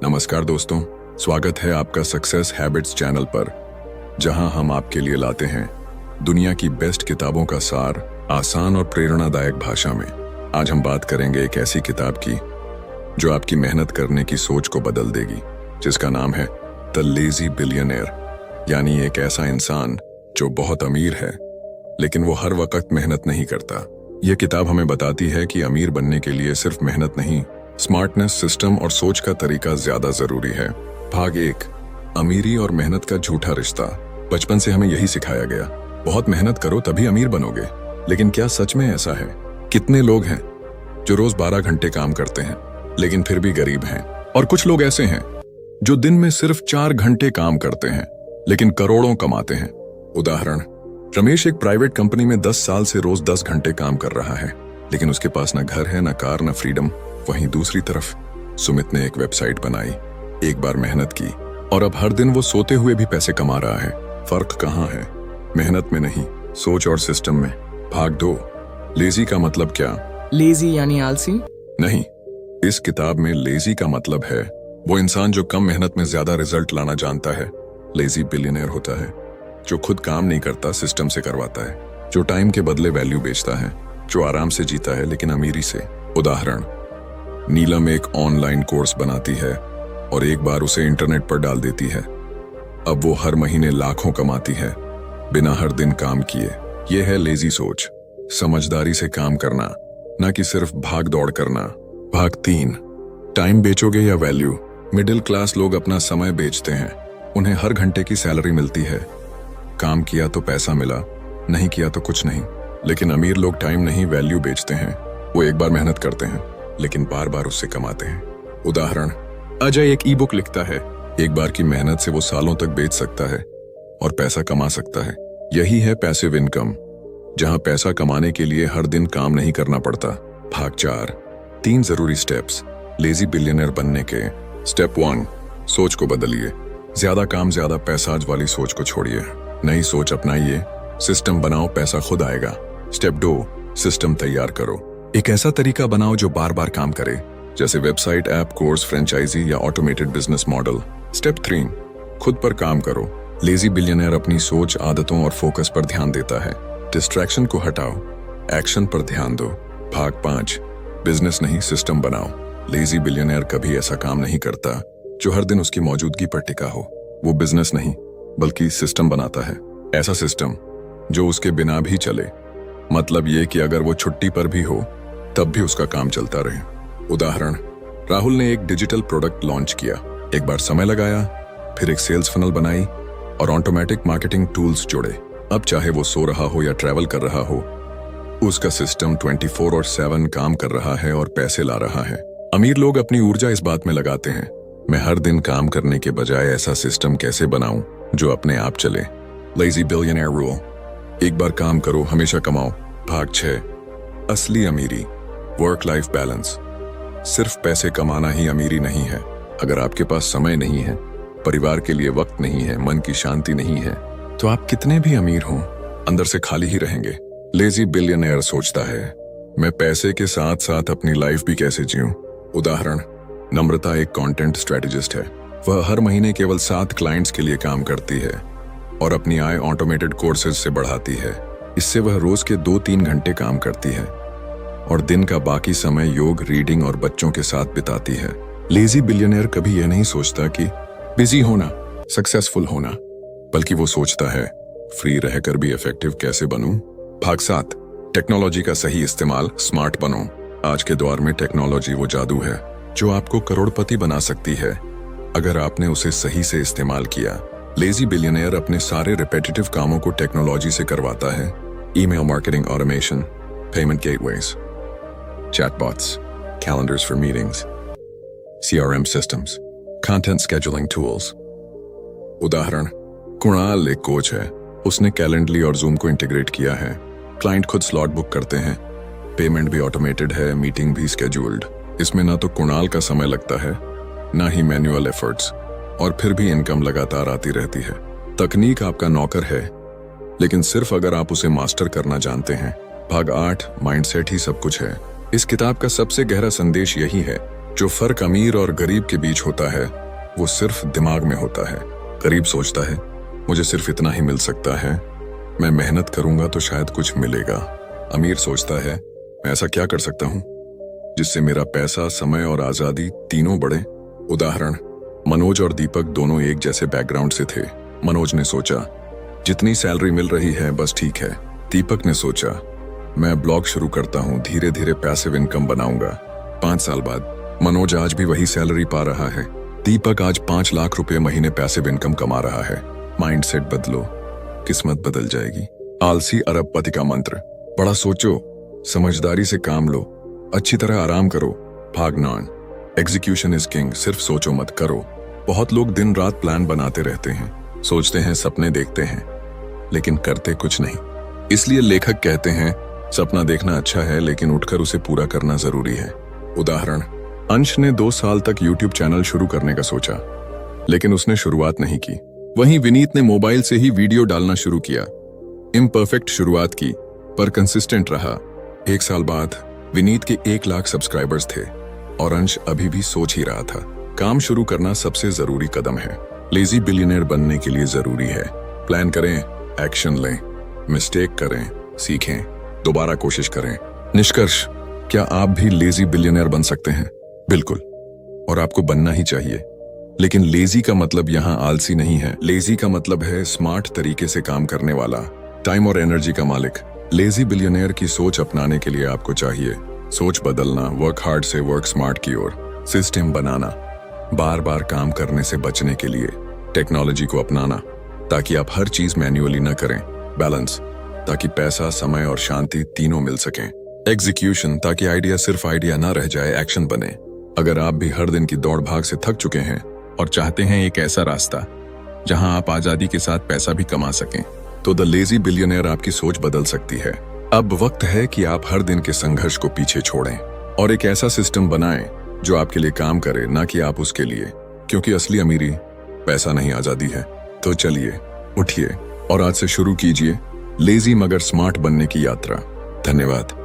नमस्कार दोस्तों, स्वागत है आपका सक्सेस हैबिट्स चैनल पर, जहां हम आपके लिए लाते हैं दुनिया की बेस्ट किताबों का सार आसान और प्रेरणादायक भाषा में। आज हम बात करेंगे एक ऐसी किताब की जो आपकी मेहनत करने की सोच को बदल देगी, जिसका नाम है द लेजी बिलियनेयर, यानी एक ऐसा इंसान जो बहुत अमीर है लेकिन वो हर वक्त मेहनत नहीं करता। यह किताब हमें बताती है कि अमीर बनने के लिए सिर्फ मेहनत नहीं, स्मार्टनेस, सिस्टम और सोच का तरीका ज्यादा जरूरी है। भाग 1, अमीरी और मेहनत का झूठा रिश्ता। बचपन से हमें यही सिखाया गया, बहुत मेहनत करो तभी अमीर बनोगे। लेकिन क्या सच में ऐसा है? कितने लोग हैं जो रोज 12 घंटे काम करते हैं लेकिन फिर भी गरीब हैं, और कुछ लोग ऐसे हैं जो दिन में सिर्फ 4 घंटे काम करते हैं लेकिन करोड़ों कमाते हैं। उदाहरण, रमेश एक प्राइवेट कंपनी में 10 साल से रोज 10 घंटे काम कर रहा है, लेकिन उसके पास न घर है, न कार, न फ्रीडम। वहीं दूसरी तरफ सुमित ने एक वेबसाइट बनाई, एक बार मेहनत की और अब हर दिन वो सोते हुए भी पैसे कमा रहा है। फर्क कहाँ है? मेहनत में नहीं, सोच और सिस्टम में। भाग 2, लेजी का मतलब क्या? लेजी यानी आलसी? नहीं, इस किताब में लेजी का मतलब है वो इंसान जो कम मेहनत में ज्यादा रिजल्ट लाना जानता है। लेजी बिलियनियर होता है जो खुद काम नहीं करता, सिस्टम से करवाता है, जो टाइम के बदले वैल्यू बेचता है, जो आराम से जीता है लेकिन अमीरी से। उदाहरण, नीलम एक ऑनलाइन कोर्स बनाती है और एक बार उसे इंटरनेट पर डाल देती है। अब वो हर महीने लाखों कमाती है बिना हर दिन काम किए। यह है लेजी सोच, समझदारी से काम करना, ना कि सिर्फ भाग दौड़ करना। भाग 3, टाइम बेचोगे या वैल्यू? मिडिल क्लास लोग अपना समय बेचते हैं। उन्हें हर घंटे की सैलरी मिलती है, काम किया तो पैसा मिला, नहीं किया तो कुछ नहीं। लेकिन अमीर लोग टाइम नहीं, वैल्यू बेचते हैं। वो एक बार मेहनत करते हैं लेकिन बार बार उससे कमाते हैं। उदाहरण, अजय एक ई बुक लिखता है, एक बार की मेहनत से वो सालों तक बेच सकता है और पैसा कमा सकता है। यही है पैसिव इनकम, जहां पैसा कमाने के लिए हर दिन काम नहीं करना पड़ता। भाग 4, 3 जरूरी स्टेप्स लेजी बिलियनर बनने के। स्टेप 1, सोच को बदलिए। ज्यादा काम ज्यादा पैसा आज वाली सोच को छोड़िए, नई सोच अपनाइए। सिस्टम बनाओ, पैसा खुद आएगा। स्टेप 2, सिस्टम तैयार करो। एक ऐसा तरीका बनाओ जो बार बार काम करे, जैसे वेबसाइट, ऐप, कोर्स, फ्रेंचाइजी या ऑटोमेटेड बिजनेस मॉडल। स्टेप 3, खुद पर काम करो। लेजी बिलियनर अपनी सोच, आदतों और फोकस पर ध्यान देता है। डिस्ट्रैक्शन को हटाओ, एक्शन पर ध्यान दो। भाग 5, बिजनेस नहीं सिस्टम बनाओ। लेजी बिलियनर कभी ऐसा काम नहीं करता जो हर दिन उसकी मौजूदगी पर टिका हो। वो बिजनेस नहीं बल्कि सिस्टम बनाता है, ऐसा सिस्टम जो उसके बिना भी चले। मतलब ये कि अगर वो छुट्टी पर भी हो तब भी उसका काम चलता रहे। उदाहरण, राहुल ने एक डिजिटल प्रोडक्ट लॉन्च किया, एक बार समय लगाया, फिर एक सेल्स फनल बनाई और ऑटोमेटिक मार्केटिंग टूल्स जोड़े। अब चाहे वो सो रहा हो या ट्रैवल कर रहा हो, उसका सिस्टम 24/7 काम कर रहा है और पैसे ला रहा है। अमीर लोग अपनी ऊर्जा इस बात में लगाते हैं, मैं हर दिन काम करने के बजाय ऐसा सिस्टम कैसे बनाऊं जो अपने आप चले। लेजी बिलियनियर रूल, एक बार काम करो, हमेशा कमाओ। भाग 6, असली अमीरी, वर्क लाइफ बैलेंस। सिर्फ पैसे कमाना ही अमीरी नहीं है। अगर आपके पास समय नहीं है, परिवार के लिए वक्त नहीं है, मन की शांति नहीं है, तो आप कितने भी अमीर हों, अंदर से खाली ही रहेंगे। लेजी बिलियनियर सोचता है, मैं पैसे के साथ साथ अपनी लाइफ भी कैसे जीऊं। उदाहरण, नम्रता एक कंटेंट स्ट्रेटेजिस्ट है। वह हर महीने केवल 7 क्लाइंट्स के लिए काम करती है और अपनी आय ऑटोमेटेड कोर्सेज से बढ़ाती है। इससे वह रोज के 2-3 घंटे काम करती है और दिन का बाकी समय योग, रीडिंग और बच्चों के साथ बिताती है। लेजी बिलियनियर कभी यह नहीं सोचता कि बिजी होना, सक्सेसफुल होना, बल्कि वो सोचता है फ्री रहकर भी इफेक्टिव कैसे बनूं। भाग 7, टेक्नोलॉजी का सही इस्तेमाल, स्मार्ट बनो। आज के दौर में टेक्नोलॉजी वो जादू है जो आपको करोड़पति बना सकती है अगर आपने उसे सही से इस्तेमाल किया। लेजी बिलियनियर अपने सारे रिपीटेटिव कामों को टेक्नोलॉजी से करवाता है। Email marketing automation, payment gateways, chatbots, calendars for meetings, CRM systems, content scheduling tools. उदाहरण, कुणाल एक कोच है, उसने कैलेंडली और जूम को इंटीग्रेट किया है। क्लाइंट खुद स्लॉट बुक करते हैं, पेमेंट भी ऑटोमेटेड है, मीटिंग भी स्केड्यूल्ड। इसमें ना तो कुणाल का समय लगता है, ना ही मैन्युअल एफर्ट्स, और फिर भी इनकम लगातार आती रहती है। तकनीक आपका नौकर है, लेकिन सिर्फ अगर आप उसे मास्टर करना जानते हैं। भाग 8, माइंडसेट ही सब कुछ है। इस किताब का सबसे गहरा संदेश यही है जो फर्क अमीर और गरीब के बीच होता है वो सिर्फ दिमाग में होता है। गरीब सोचता है मुझे सिर्फ इतना ही मिल सकता है, मैं मेहनत करूंगा तो शायद कुछ मिलेगा। अमीर सोचता है मैं ऐसा क्या कर सकता हूं जिससे मेरा पैसा, समय और आजादी तीनों बढ़े। उदाहरण, मनोज और दीपक दोनों एक जैसे बैकग्राउंड से थे। मनोज ने सोचा जितनी सैलरी मिल रही है बस ठीक है। दीपक ने सोचा मैं ब्लॉग शुरू करता हूं, धीरे धीरे पैसिव इनकम बनाऊंगा। 5 साल बाद मनोज आज भी वही सैलरी पा रहा है। दीपक आज 5 लाख रुपए महीने पैसिव इनकम कमा रहा है। माइंडसेट बदलो, किस्मत बदल जाएगी। आलसी अरबपति का मंत्र, बड़ा सोचो, समझदारी से काम लो, अच्छी तरह आराम करो, भागना। एग्जीक्यूशन इज किंग, सिर्फ सोचो मत करो। बहुत लोग दिन रात प्लान बनाते रहते हैं, सोचते हैं, सपने देखते हैं, लेकिन करते कुछ नहीं। इसलिए लेखक कहते हैं सपना देखना अच्छा है लेकिन उठकर उसे पूरा करना जरूरी है। उदाहरण, अंश ने 2 साल तक YouTube चैनल शुरू करने का सोचा, लेकिन उसने शुरुआत नहीं की। वहीं विनीत ने मोबाइल से ही वीडियो डालना शुरू किया। इम्परफेक्ट शुरुआत की पर कंसिस्टेंट रहा। 1 साल बाद विनीत के 1 लाख सब्सक्राइबर्स थे और अंश अभी भी सोच ही रहा था। काम शुरू करना सबसे जरूरी कदम है। लेजी बिलियनियर बनने के लिए जरूरी है प्लान करें, एक्शन लें, मिस्टेक करें, सीखें, दोबारा कोशिश करें। निष्कर्ष, क्या आप भी लेजी बिलियनियर बन सकते हैं? बिल्कुल, और आपको बनना ही चाहिए। लेकिन लेजी का मतलब यहाँ आलसी नहीं है। लेजी का मतलब है स्मार्ट तरीके से काम करने वाला, टाइम और एनर्जी का मालिक। लेजी बिलियनियर की सोच अपनाने के लिए आपको चाहिए सोच बदलना, वर्क हार्ड से वर्क स्मार्ट की ओर, सिस्टम बनाना, बार बार काम करने से बचने के लिए टेक्नोलॉजी को अपनाना ताकि आप हर चीज मैन्युअली न करें, बैलेंस ताकि पैसा, समय और शांति तीनों मिल सकें, एग्जीक्यूशन ताकि आइडिया सिर्फ आइडिया ना रह जाए, एक्शन बने। अगर आप भी हर दिन की दौड़ भाग से थक चुके हैं और चाहते हैं एक ऐसा रास्ता जहां आप आजादी के साथ पैसा भी कमा सकें, तो द लेजी बिलियनियर आपकी सोच बदल सकती है। अब वक्त है कि आप हर दिन के संघर्ष को पीछे छोड़ें और एक ऐसा सिस्टम बनाएं जो आपके लिए काम करे, ना कि आप उसके लिए, क्योंकि असली अमीरी पैसा नहीं, आजादी है। तो चलिए, उठिए और आज से शुरू कीजिए लेजी मगर स्मार्ट बनने की यात्रा। धन्यवाद।